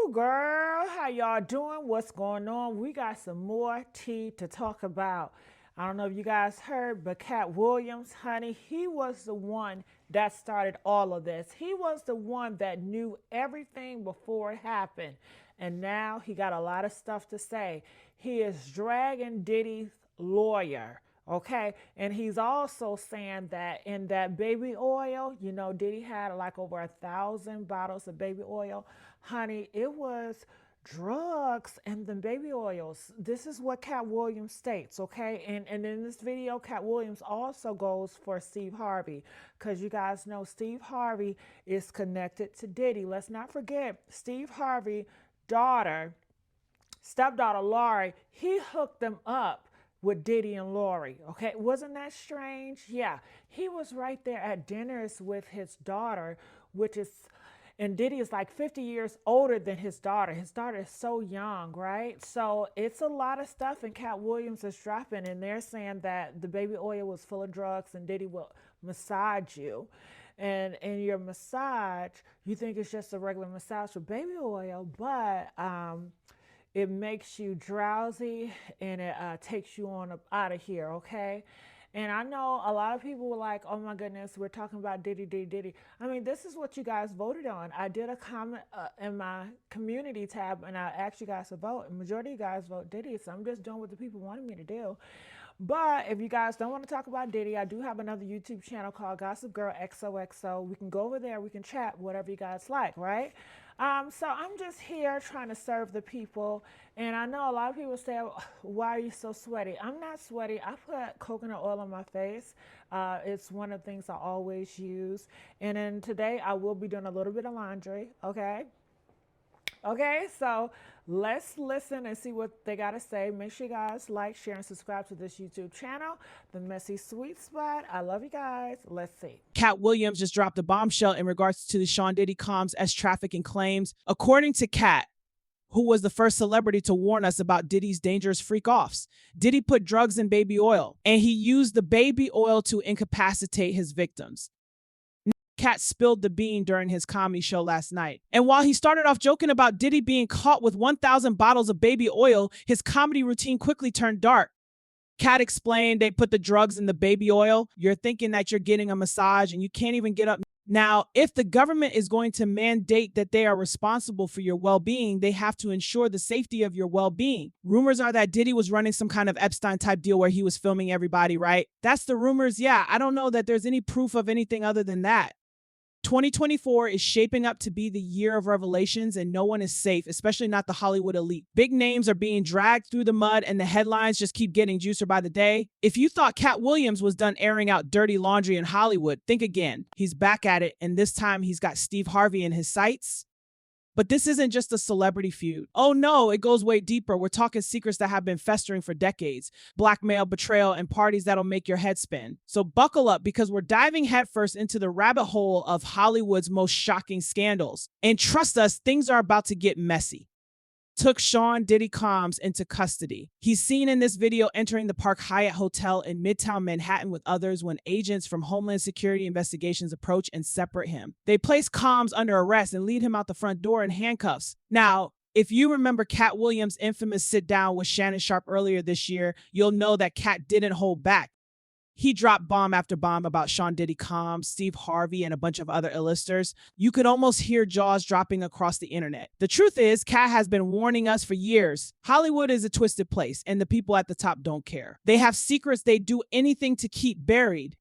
Woo, girl, how y'all doing? What's going on? We got some more tea to talk about. I don't know if you guys heard, but Katt Williams, honey, he was the one that started all of this. He was the one that knew everything before it happened. And now he got a lot of stuff to say. He is dragging Diddy's lawyer. Okay, and he's also saying that in that baby oil, Diddy had like over 1,000 bottles of baby oil. Honey, it was drugs and the baby oils. This is what Katt Williams states, okay? And in this video, Katt Williams also goes for Steve Harvey, because you guys know Steve Harvey is connected to Diddy. Let's not forget, Steve Harvey daughter, stepdaughter Lori, he hooked them up with Diddy and Lori. Okay, wasn't that strange? Yeah, he was right there at dinners with his daughter, which is, and Diddy is like 50 years older than his daughter. His daughter is so young, right? So it's a lot of stuff, and Katt Williams is dropping, and they're saying that the baby oil was full of drugs, and Diddy will massage you. And in your massage, you think it's just a regular massage with baby oil, but it makes you drowsy and it takes you on out of here, okay? And I know a lot of people were like, oh my goodness, we're talking about Diddy, Diddy, Diddy. I mean, this is what you guys voted on. I did a comment in my community tab and I asked you guys to vote. And majority of you guys vote Diddy, so I'm just doing what the people wanted me to do. But if you guys don't want to talk about Diddy, I do have another YouTube channel called Gossip Girl XOXO. We can go over there, we can chat, whatever you guys like, right? So I'm just here trying to serve the people. And I know a lot of people say, why are you so sweaty? I'm not sweaty. I put coconut oil on my face. It's one of the things I always use. And then today I will be doing a little bit of laundry, okay? Okay, so let's listen and see what they got to say. Make sure you guys like, share, and subscribe to this YouTube channel, The Messy Sweet Spot. I love you guys. Let's see. Katt Williams just dropped a bombshell in regards to the Sean Diddy comms as trafficking claims. According to Katt, who was the first celebrity to warn us about Diddy's dangerous freak-offs, Diddy put drugs in baby oil, and he used the baby oil to incapacitate his victims. Katt spilled the bean during his comedy show last night. And while he started off joking about Diddy being caught with 1,000 bottles of baby oil, his comedy routine quickly turned dark. Katt explained they put the drugs in the baby oil. You're thinking that you're getting a massage and you can't even get up. Now, if the government is going to mandate that they are responsible for your well-being, they have to ensure the safety of your well-being. Rumors are that Diddy was running some kind of Epstein-type deal where he was filming everybody, right? That's the rumors. Yeah, I don't know that there's any proof of anything other than that. 2024 is shaping up to be the year of revelations, and no one is safe, especially not the Hollywood elite. Big names are being dragged through the mud, and the headlines just keep getting juicier by the day. If you thought Katt Williams was done airing out dirty laundry in Hollywood, think again. He's back at it, and this time he's got Steve Harvey in his sights. But this isn't just a celebrity feud. Oh no, it goes way deeper. We're talking secrets that have been festering for decades. Blackmail, betrayal, and parties that'll make your head spin. So buckle up, because we're diving headfirst into the rabbit hole of Hollywood's most shocking scandals. And trust us, things are about to get messy. Took Sean Diddy comms into custody. He's seen in this video entering the Park Hyatt Hotel in Midtown Manhattan with others when agents from Homeland Security Investigations approach and separate him. They place comms under arrest and lead him out the front door in handcuffs. Now, if you remember Katt Williams' infamous sit-down with Shannon Sharpe earlier this year, you'll know that Katt didn't hold back. He dropped bomb after bomb about Sean Diddy comms, Steve Harvey, and a bunch of other A-listers. You could almost hear jaws dropping across the internet. The truth is, Katt has been warning us for years. Hollywood is a twisted place, and the people at the top don't care. They have secrets they do anything to keep buried.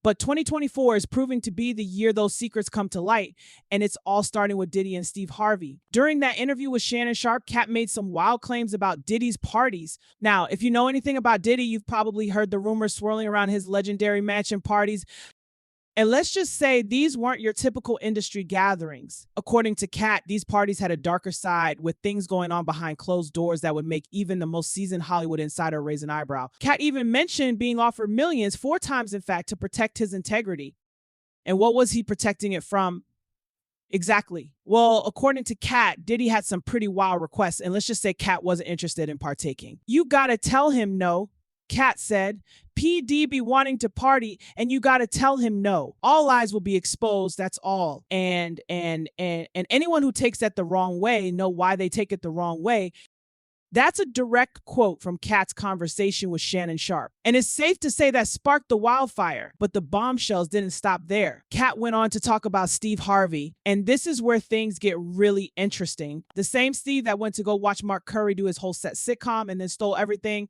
But 2024 is proving to be the year those secrets come to light, and it's all starting with Diddy and Steve Harvey. During that interview with Shannon Sharpe, Katt made some wild claims about Diddy's parties. Now, if you know anything about Diddy, you've probably heard the rumors swirling around his legendary mansion parties. And let's just say these weren't your typical industry gatherings. According to Katt, these parties had a darker side, with things going on behind closed doors that would make even the most seasoned Hollywood insider raise an eyebrow. Katt even mentioned being offered millions, 4 times in fact, to protect his integrity. And what was he protecting it from? Exactly. Well, according to Katt, Diddy had some pretty wild requests, and let's just say Katt wasn't interested in partaking. You gotta tell him no. Katt said, PD be wanting to party and you got to tell him no. All lies will be exposed, that's all. And anyone who takes that the wrong way know why they take it the wrong way. That's a direct quote from Katt's conversation with Shannon Sharpe. And it's safe to say that sparked the wildfire, but the bombshells didn't stop there. Katt went on to talk about Steve Harvey, and this is where things get really interesting. The same Steve that went to go watch Mark Curry do his whole set sitcom and then stole everything.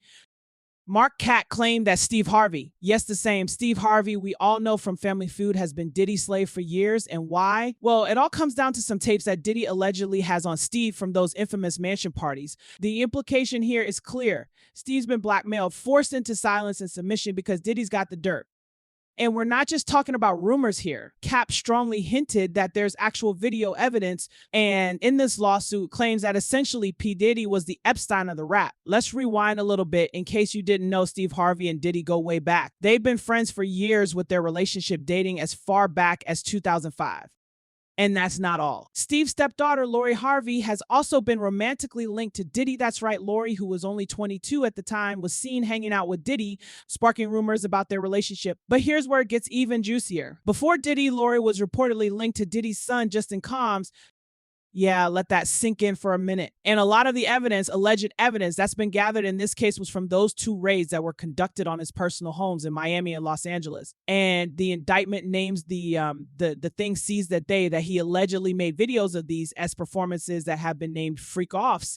Katt claimed that Steve Harvey, yes, the same Steve Harvey we all know from Family Feud, has been Diddy's slave for years. And why? Well, it all comes down to some tapes that Diddy allegedly has on Steve from those infamous mansion parties. The implication here is clear. Steve's been blackmailed, forced into silence and submission because Diddy's got the dirt. And we're not just talking about rumors here. Katt strongly hinted that there's actual video evidence, and in this lawsuit claims that essentially P. Diddy was the Epstein of the rap. Let's rewind a little bit in case you didn't know Steve Harvey and Diddy go way back. They've been friends for years with their relationship dating as far back as 2005. And that's not all. Steve's stepdaughter, Lori Harvey, has also been romantically linked to Diddy. That's right, Lori, who was only 22 at the time, was seen hanging out with Diddy, sparking rumors about their relationship. But here's where it gets even juicier. Before Diddy, Lori was reportedly linked to Diddy's son, Justin Combs. Yeah, let that sink in for a minute. And a lot of the evidence, alleged evidence that's been gathered in this case was from those two raids that were conducted on his personal homes in Miami and Los Angeles. And the indictment names the thing seized that day that he allegedly made videos of these as performances that have been named freak-offs.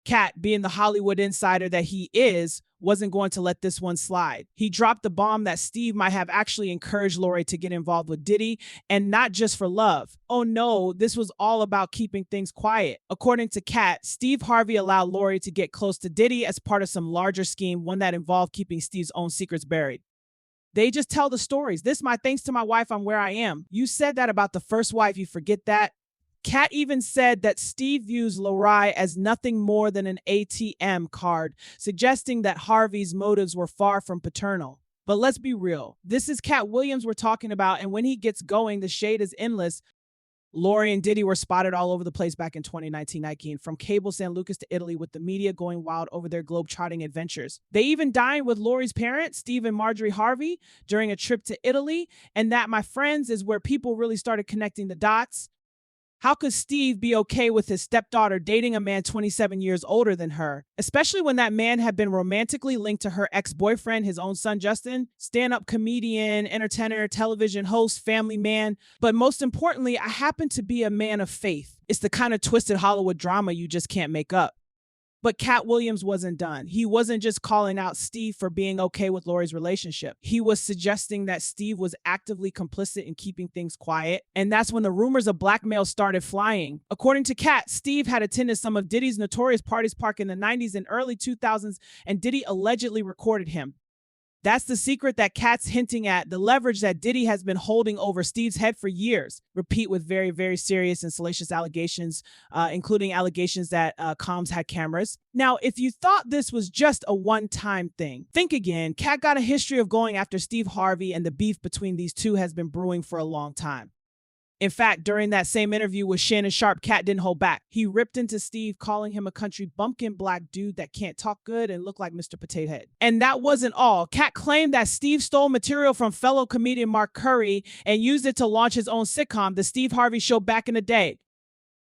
Katt, being the Hollywood insider that he is, wasn't going to let this one slide. He dropped the bomb that Steve might have actually encouraged Lori to get involved with Diddy, and not just for love. Oh no, this was all about keeping things quiet. According to Katt, Steve Harvey allowed Lori to get close to Diddy as part of some larger scheme, one that involved keeping Steve's own secrets buried. They just tell the stories. This my thanks to my wife, I'm where I am. You said that about the first wife, you forget that? Katt even said that Steve views Lori as nothing more than an ATM card, suggesting that Harvey's motives were far from paternal. But let's be real. This is Katt Williams we're talking about, and when he gets going, the shade is endless. Lori and Diddy were spotted all over the place back in 2019, from cable San Lucas to Italy, with the media going wild over their globe-trotting adventures. They even dined with Lori's parents, Steve and Marjorie Harvey, during a trip to Italy, and that, my friends, is where people really started connecting the dots. How could Steve be okay with his stepdaughter dating a man 27 years older than her, especially when that man had been romantically linked to her ex-boyfriend, his own son, Justin, stand-up comedian, entertainer, television host, family man. But most importantly, I happen to be a man of faith. It's the kind of twisted Hollywood drama you just can't make up. But Katt Williams wasn't done. He wasn't just calling out Steve for being okay with Lori's relationship. He was suggesting that Steve was actively complicit in keeping things quiet. And that's when the rumors of blackmail started flying. According to Katt, Steve had attended some of Diddy's notorious parties park in the 90s and early 2000s, and Diddy allegedly recorded him. That's the secret that Katt's hinting at, the leverage that Diddy has been holding over Steve's head for years. Repeat with very, very serious and salacious allegations, including allegations that Combs had cameras. Now, if you thought this was just a one-time thing, think again. Katt got a history of going after Steve Harvey, and the beef between these two has been brewing for a long time. In fact, during that same interview with Shannon Sharpe, Katt didn't hold back. He ripped into Steve, calling him a country bumpkin black dude that can't talk good and look like Mr. Potato Head. And that wasn't all. Katt claimed that Steve stole material from fellow comedian Mark Curry and used it to launch his own sitcom, The Steve Harvey Show, back in the day.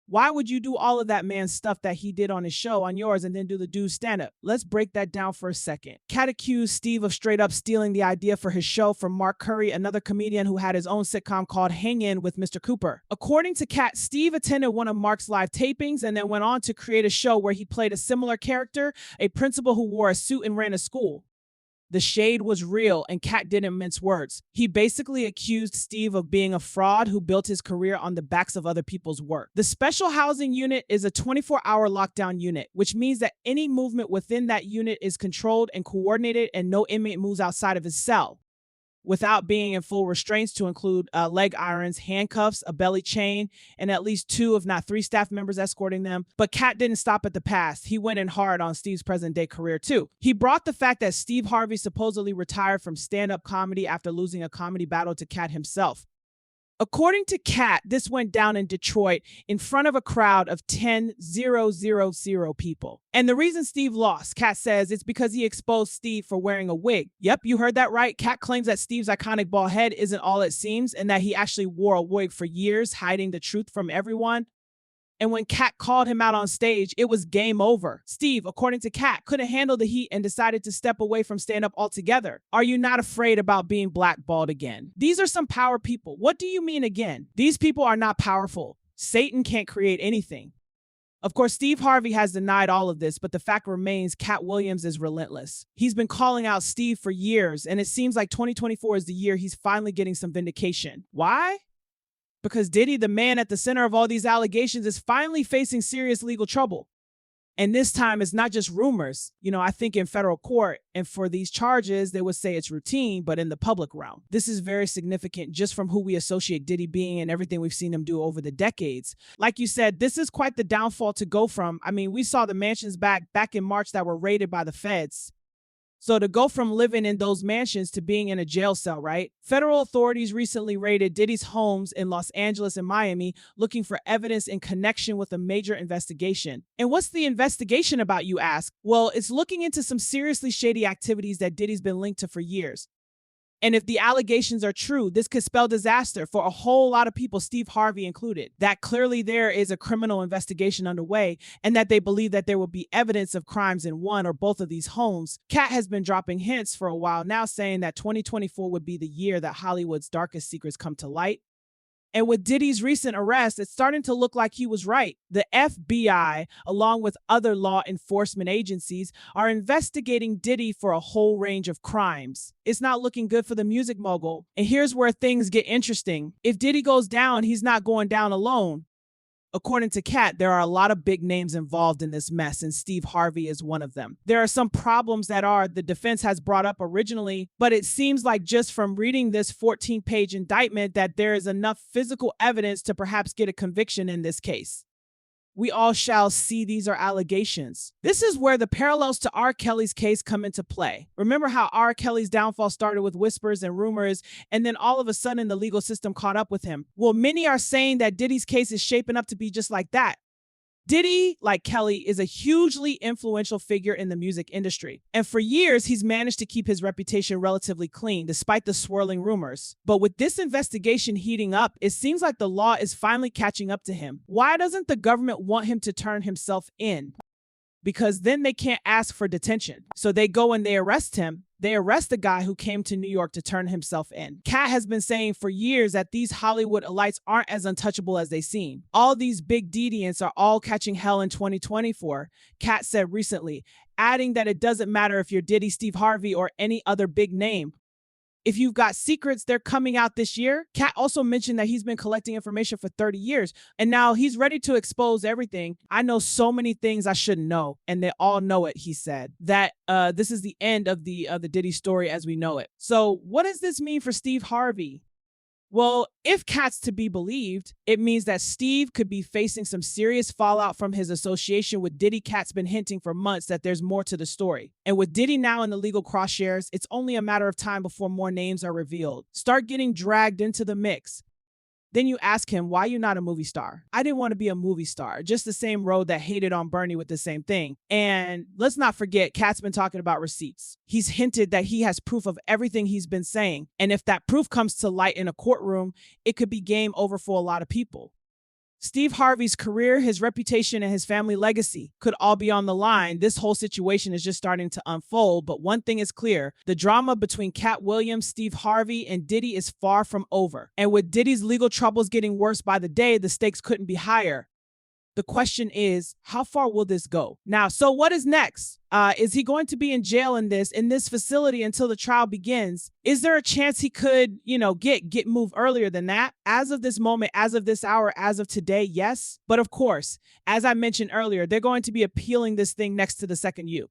Why would you do all of that man's stuff that he did on his show on yours and then do the dude's stand-up? Let's break that down for a second. Katt accused Steve of straight up stealing the idea for his show from Mark Curry, another comedian who had his own sitcom called Hang In with Mr. Cooper. According to Katt, Steve attended one of Mark's live tapings and then went on to create a show where he played a similar character, a principal who wore a suit and ran a school. The shade was real, and Katt didn't mince words. He basically accused Steve of being a fraud who built his career on the backs of other people's work. The special housing unit is a 24-hour lockdown unit, which means that any movement within that unit is controlled and coordinated, and no inmate moves outside of his cell without being in full restraints, to include leg irons, handcuffs, a belly chain, and at least 2, if not 3 staff members escorting them. But Katt didn't stop at the past. He went in hard on Steve's present-day career, too. He brought the fact that Steve Harvey supposedly retired from stand-up comedy after losing a comedy battle to Katt himself. According to Katt, this went down in Detroit in front of a crowd of 10,000 people. And the reason Steve lost, Katt says, it's because he exposed Steve for wearing a wig. Yep, you heard that right. Katt claims that Steve's iconic bald head isn't all it seems and that he actually wore a wig for years, hiding the truth from everyone. And when Katt called him out on stage, it was game over. Steve, according to Katt, couldn't handle the heat and decided to step away from stand-up altogether. Are you not afraid about being blackballed again? These are some power people. What do you mean again? These people are not powerful. Satan can't create anything. Of course, Steve Harvey has denied all of this, but the fact remains Katt Williams is relentless. He's been calling out Steve for years, and it seems like 2024 is the year he's finally getting some vindication. Why? Because Diddy, the man at the center of all these allegations, is finally facing serious legal trouble. And this time it's not just rumors. I think in federal court, and for these charges, they would say it's routine, but in the public realm. This is very significant just from who we associate Diddy being and everything we've seen him do over the decades. Like you said, this is quite the downfall to go from. We saw the mansions back in March that were raided by the feds. So to go from living in those mansions to being in a jail cell, right? Federal authorities recently raided Diddy's homes in Los Angeles and Miami, looking for evidence in connection with a major investigation. And what's the investigation about, you ask? Well, it's looking into some seriously shady activities that Diddy's been linked to for years. And if the allegations are true, this could spell disaster for a whole lot of people, Steve Harvey included. That clearly there is a criminal investigation underway and that they believe that there will be evidence of crimes in one or both of these homes. Katt has been dropping hints for a while now, saying that 2024 would be the year that Hollywood's darkest secrets come to light. And with Diddy's recent arrest, it's starting to look like he was right. The FBI, along with other law enforcement agencies, are investigating Diddy for a whole range of crimes. It's not looking good for the music mogul. And here's where things get interesting. If Diddy goes down, he's not going down alone. According to Katt, there are a lot of big names involved in this mess, and Steve Harvey is one of them. There are some problems that the defense has brought up originally, but it seems like just from reading this 14-page indictment that there is enough physical evidence to perhaps get a conviction in this case. We all shall see. These are allegations. This is where the parallels to R. Kelly's case come into play. Remember how R. Kelly's downfall started with whispers and rumors, and then all of a sudden the legal system caught up with him? Well, many are saying that Diddy's case is shaping up to be just like that. Diddy, like Kelly, is a hugely influential figure in the music industry. And for years, he's managed to keep his reputation relatively clean, despite the swirling rumors. But with this investigation heating up, it seems like the law is finally catching up to him. Why doesn't the government want him to turn himself in? Because then they can't ask for detention. So they go and they arrest him. They arrest the guy who came to New York to turn himself in. Katt has been saying for years that these Hollywood elites aren't as untouchable as they seem. All these big deviants are all catching hell in 2024, Katt said recently, adding that it doesn't matter if you're Diddy, Steve Harvey, or any other big name. If you've got secrets, they're coming out this year. Katt also mentioned that he's been collecting information for 30 years, and now he's ready to expose everything. I know so many things I shouldn't know, and they all know it, he said. That this is the end of the Diddy story as we know it. So what does this mean for Steve Harvey? Well, if Katt's to be believed, it means that Steve could be facing some serious fallout from his association with Diddy. Katt's been hinting for months that there's more to the story. And with Diddy now in the legal crosshairs, it's only a matter of time before more names are revealed. Start getting dragged into the mix. Then you ask him, why you not a movie star? I didn't want to be a movie star. Just the same road that hated on Bernie with the same thing. And let's not forget, Katt's been talking about receipts. He's hinted that he has proof of everything he's been saying. And if that proof comes to light in a courtroom, it could be game over for a lot of people. Steve Harvey's career, his reputation, and his family legacy could all be on the line. This whole situation is just starting to unfold, but one thing is clear. The drama between Katt Williams, Steve Harvey, and Diddy is far from over. And with Diddy's legal troubles getting worse by the day, the stakes couldn't be higher. The question is, how far will this go? Now, so what is next? Is he going to be in jail in this facility until the trial begins? Is there a chance he could, get moved earlier than that? As of this moment, as of this hour, as of today, yes. But of course, as I mentioned earlier, they're going to be appealing this thing next to the second U.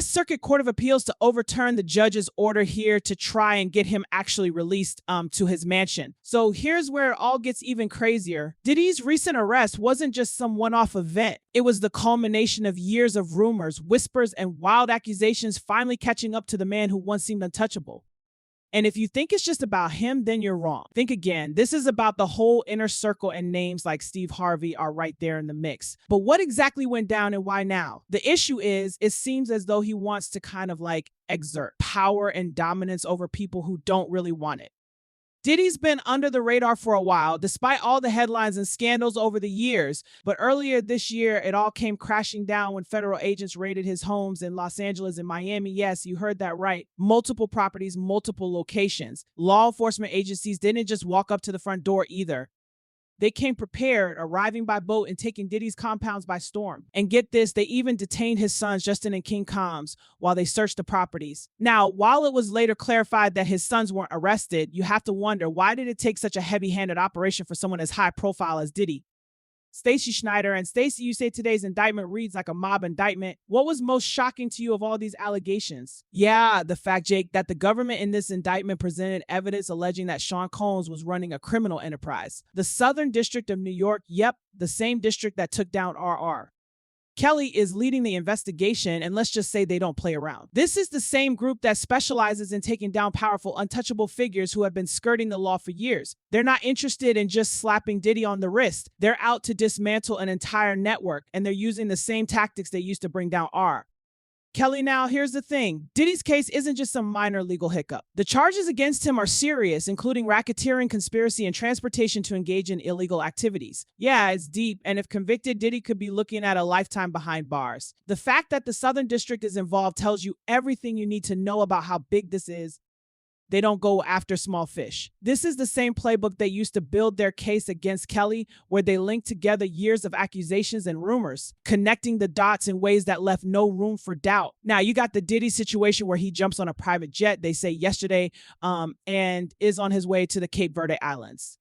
Circuit Court of Appeals to overturn the judge's order here to try and get him actually released to his mansion. So here's where it all gets even crazier. Diddy's recent arrest wasn't just some one-off event. It was the culmination of years of rumors, whispers, and wild accusations finally catching up to the man who once seemed untouchable. And if you think it's just about him, then you're wrong. Think again. This is about the whole inner circle, and names like Steve Harvey are right there in the mix. But what exactly went down and why now? The issue is, it seems as though he wants to kind of like exert power and dominance over people who don't really want it. Diddy's been under the radar for a while, despite all the headlines and scandals over the years. But earlier this year, it all came crashing down when federal agents raided his homes in Los Angeles and Miami. Yes, you heard that right. Multiple properties, multiple locations. Law enforcement agencies didn't just walk up to the front door either. They came prepared, arriving by boat and taking Diddy's compounds by storm. And get this, they even detained his sons, Justin and King Combs, while they searched the properties. Now, while it was later clarified that his sons weren't arrested, you have to wonder, why did it take such a heavy-handed operation for someone as high profile as Diddy? Stacey Schneider, and Stacey, you say today's indictment reads like a mob indictment. What was most shocking to you of all these allegations? Yeah, the fact, Jake, that the government in this indictment presented evidence alleging that Sean Combs was running a criminal enterprise. The Southern District of New York, yep, the same district that took down RR. Kelly is leading the investigation, and let's just say they don't play around. This is the same group that specializes in taking down powerful, untouchable figures who have been skirting the law for years. They're not interested in just slapping Diddy on the wrist. They're out to dismantle an entire network, and they're using the same tactics they used to bring down R. Kelly, now here's the thing. Diddy's case isn't just some minor legal hiccup. The charges against him are serious, including racketeering, conspiracy, and transportation to engage in illegal activities. Yeah, it's deep, and if convicted, Diddy could be looking at a lifetime behind bars. The fact that the Southern District is involved tells you everything you need to know about how big this is. They don't go after small fish. This is the same playbook they used to build their case against Kelly, where they linked together years of accusations and rumors, connecting the dots in ways that left no room for doubt. Now, you got the Diddy situation where he jumps on a private jet, they say yesterday, and is on his way to the Cape Verde Islands.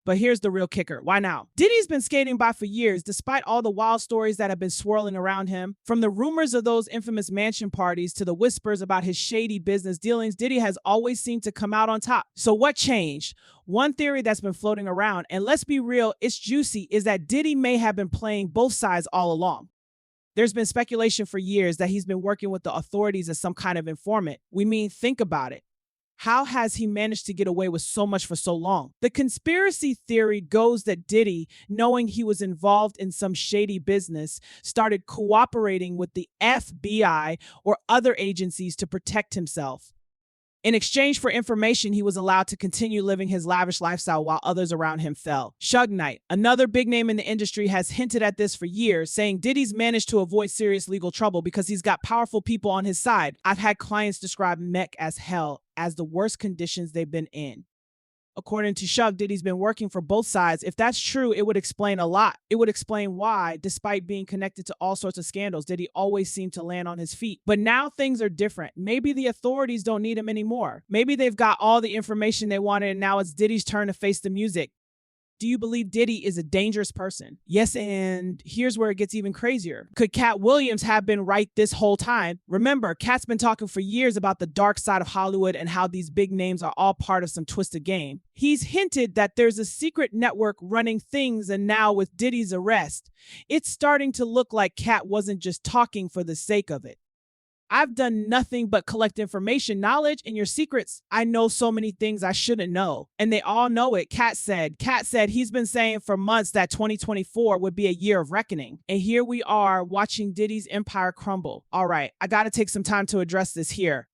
But here's the real kicker. Why now? Diddy's been skating by for years, despite all the wild stories that have been swirling around him. From the rumors of those infamous mansion parties to the whispers about his shady business dealings, Diddy has always seemed to come out on top. So what changed? One theory that's been floating around, and let's be real, it's juicy, is that Diddy may have been playing both sides all along. There's been speculation for years that he's been working with the authorities as some kind of informant. Think about it. How has he managed to get away with so much for so long? The conspiracy theory goes that Diddy, knowing he was involved in some shady business, started cooperating with the FBI or other agencies to protect himself. In exchange for information, he was allowed to continue living his lavish lifestyle while others around him fell. Suge Knight, another big name in the industry, has hinted at this for years, saying Diddy's managed to avoid serious legal trouble because he's got powerful people on his side. I've had clients describe Mech as hell, as the worst conditions they've been in. According to Suge, Diddy's been working for both sides. If that's true, it would explain a lot. It would explain why, despite being connected to all sorts of scandals, Diddy always seemed to land on his feet. But now things are different. Maybe the authorities don't need him anymore. Maybe they've got all the information they wanted, and now it's Diddy's turn to face the music. Do you believe Diddy is a dangerous person? Yes, and here's where it gets even crazier. Could Katt Williams have been right this whole time? Remember, Katt's been talking for years about the dark side of Hollywood and how these big names are all part of some twisted game. He's hinted that there's a secret network running things, and now with Diddy's arrest, it's starting to look like Katt wasn't just talking for the sake of it. I've done nothing but collect information, knowledge, and your secrets. I know so many things I shouldn't know. And they all know it. Katt said he's been saying for months that 2024 would be a year of reckoning. And here we are watching Diddy's empire crumble. All right, I gotta take some time to address this here.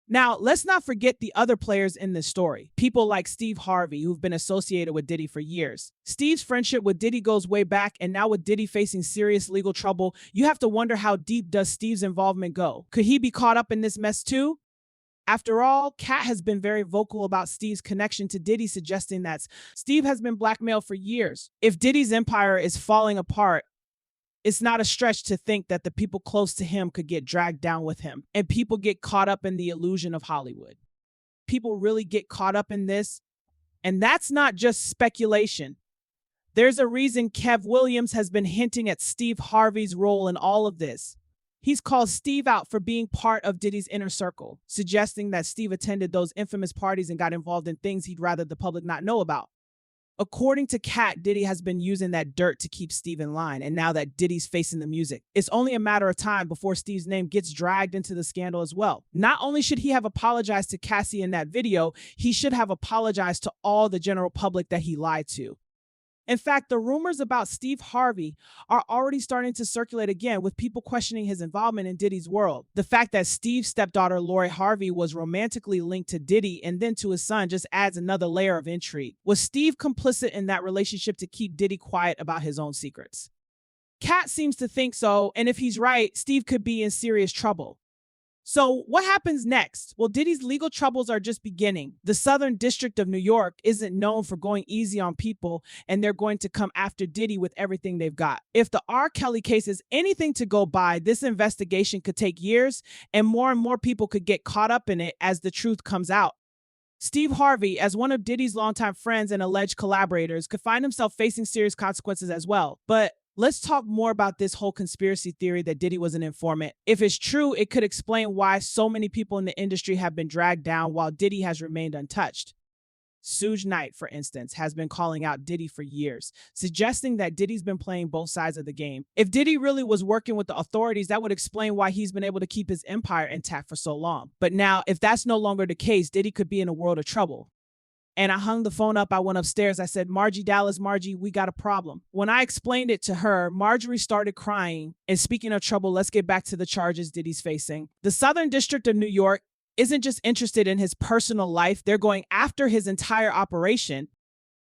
Now, let's not forget the other players in this story. People like Steve Harvey, who've been associated with Diddy for years. Steve's friendship with Diddy goes way back, and now with Diddy facing serious legal trouble, you have to wonder, how deep does Steve's involvement go? Could he be caught up in this mess too? After all, Katt has been very vocal about Steve's connection to Diddy, suggesting that Steve has been blackmailed for years. If Diddy's empire is falling apart, it's not a stretch to think that the people close to him could get dragged down with him, and people get caught up in the illusion of Hollywood. People really get caught up in this, and that's not just speculation. There's a reason Kev Williams has been hinting at Steve Harvey's role in all of this. He's called Steve out for being part of Diddy's inner circle, suggesting that Steve attended those infamous parties and got involved in things he'd rather the public not know about. According to Katt, Diddy has been using that dirt to keep Steve in line, and now that Diddy's facing the music, it's only a matter of time before Steve's name gets dragged into the scandal as well. Not only should he have apologized to Cassie in that video, he should have apologized to all the general public that he lied to. In fact, the rumors about Steve Harvey are already starting to circulate again, with people questioning his involvement in Diddy's world. The fact that Steve's stepdaughter, Lori Harvey, was romantically linked to Diddy and then to his son just adds another layer of intrigue. Was Steve complicit in that relationship to keep Diddy quiet about his own secrets? Katt seems to think so, and if he's right, Steve could be in serious trouble. So what happens next? Well, Diddy's legal troubles are just beginning. The Southern District of New York isn't known for going easy on people, and they're going to come after Diddy with everything they've got. If the R. Kelly case is anything to go by, this investigation could take years, and more people could get caught up in it as the truth comes out. Steve Harvey, as one of Diddy's longtime friends and alleged collaborators, could find himself facing serious consequences as well. But let's talk more about this whole conspiracy theory that Diddy was an informant. If it's true, it could explain why so many people in the industry have been dragged down while Diddy has remained untouched. Suge Knight, for instance, has been calling out Diddy for years, suggesting that Diddy's been playing both sides of the game. If Diddy really was working with the authorities, that would explain why he's been able to keep his empire intact for so long. But now, if that's no longer the case, Diddy could be in a world of trouble. And I hung the phone up. I went upstairs. I said, Margie Dallas, Margie, we got a problem. When I explained it to her, Marjorie started crying. And speaking of trouble, let's get back to the charges Diddy's facing. The Southern District of New York isn't just interested in his personal life. They're going after his entire operation.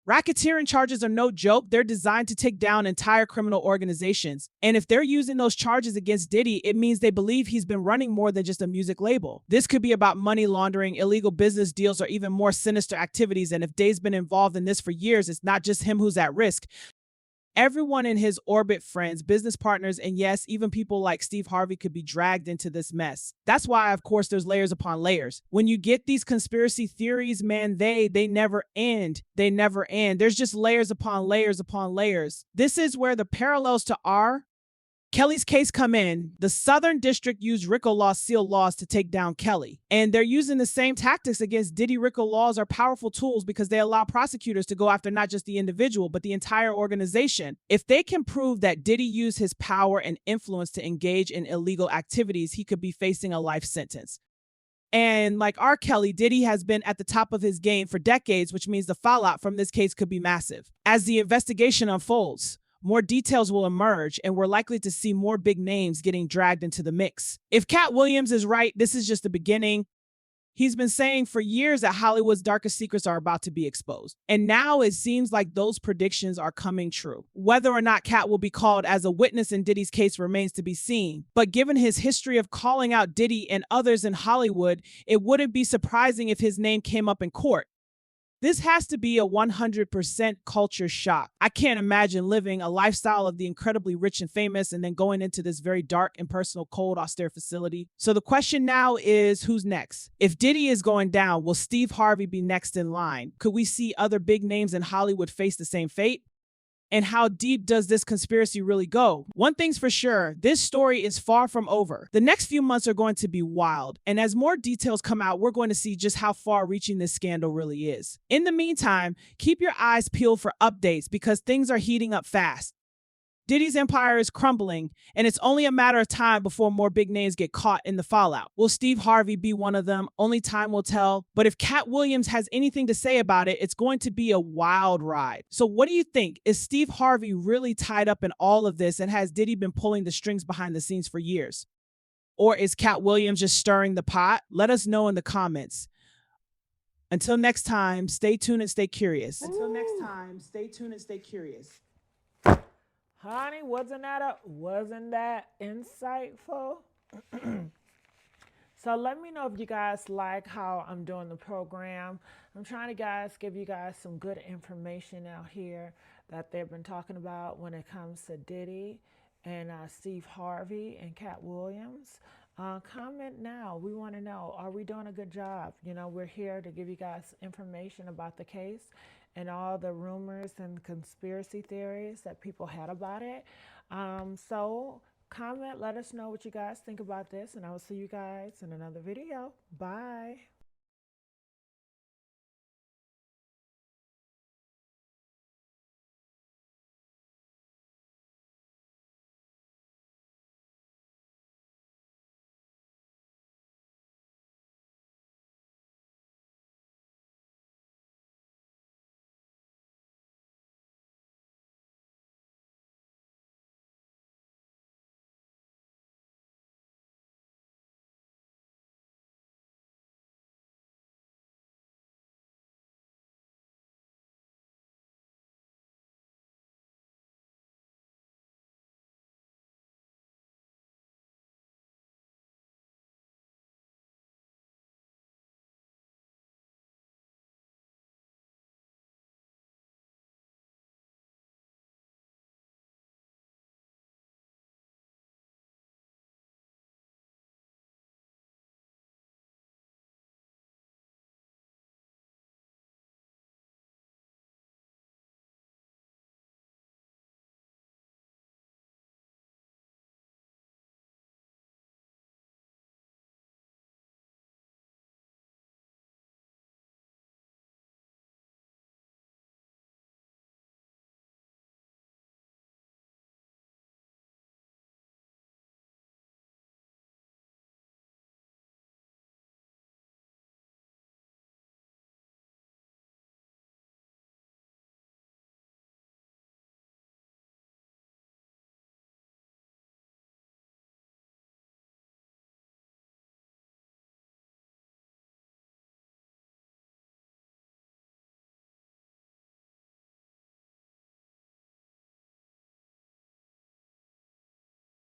Racketeering charges are no joke. They're designed to take down entire criminal organizations. And if they're using those charges against Diddy, it means they believe he's been running more than just a music label. This could be about money laundering, illegal business deals, or even more sinister activities. And if Day's been involved in this for years, it's not just him who's at risk. Everyone in his orbit, friends, business partners, and yes, even people like Steve Harvey could be dragged into this mess. That's why, of course, there's layers upon layers. When you get these conspiracy theories, man, they never end. They never end. There's just layers upon layers upon layers. This is where the parallels to R. Kelly's case come in. The Southern District used RICO law seal laws to take down Kelly. And they're using the same tactics against Diddy. RICO laws are powerful tools because they allow prosecutors to go after not just the individual, but the entire organization. If they can prove that Diddy used his power and influence to engage in illegal activities, he could be facing a life sentence. And like R. Kelly, Diddy has been at the top of his game for decades, which means the fallout from this case could be massive. As the investigation unfolds, more details will emerge, and we're likely to see more big names getting dragged into the mix. If Katt Williams is right, this is just the beginning. He's been saying for years that Hollywood's darkest secrets are about to be exposed. And now it seems like those predictions are coming true. Whether or not Katt will be called as a witness in Diddy's case remains to be seen. But given his history of calling out Diddy and others in Hollywood, it wouldn't be surprising if his name came up in court. This has to be a 100% culture shock. I can't imagine living a lifestyle of the incredibly rich and famous and then going into this very dark, impersonal, cold, austere facility. So the question now is, who's next? If Diddy is going down, will Steve Harvey be next in line? Could we see other big names in Hollywood face the same fate? And how deep does this conspiracy really go? One thing's for sure, this story is far from over. The next few months are going to be wild. And as more details come out, we're going to see just how far-reaching this scandal really is. In the meantime, keep your eyes peeled for updates because things are heating up fast. Diddy's empire is crumbling, and it's only a matter of time before more big names get caught in the fallout. Will Steve Harvey be one of them? Only time will tell. But if Katt Williams has anything to say about it, it's going to be a wild ride. So what do you think? Is Steve Harvey really tied up in all of this, and has Diddy been pulling the strings behind the scenes for years? Or is Katt Williams just stirring the pot? Let us know in the comments. Until next time, stay tuned and stay curious. Until next time, stay tuned and stay curious. Honey, wasn't that insightful? So let me know if you guys like how I'm doing the program. I'm trying to give you guys some good information out here that they've been talking about when it comes to Diddy and Steve Harvey and Katt Williams. Comment now. We want to know, are we doing a good job? You know, we're here to give you guys information about the case and all the rumors and conspiracy theories that people had about it. So comment, let us know what you guys think about this, and I will see you guys in another video. Bye.